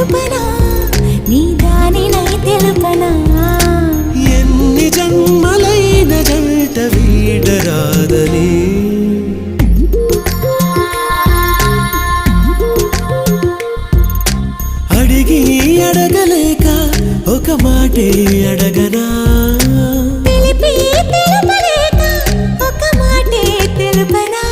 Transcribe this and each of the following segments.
తెలుపనా నీ దానినై తెలుపనా ఎన్ని జన్మలైన జంట వీడరాదని అడిగి అడగలేక ఒక మాటే అడగనా తెలిపి తెలుపలేక ఒక మాటే తెలుపనా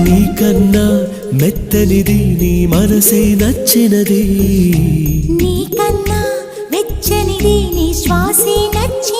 నీకన్నా మెత్తనిది నీ మనసే నచ్చినది నీకన్నా వెచ్చనిది నీ శ్వాసే నచ్చి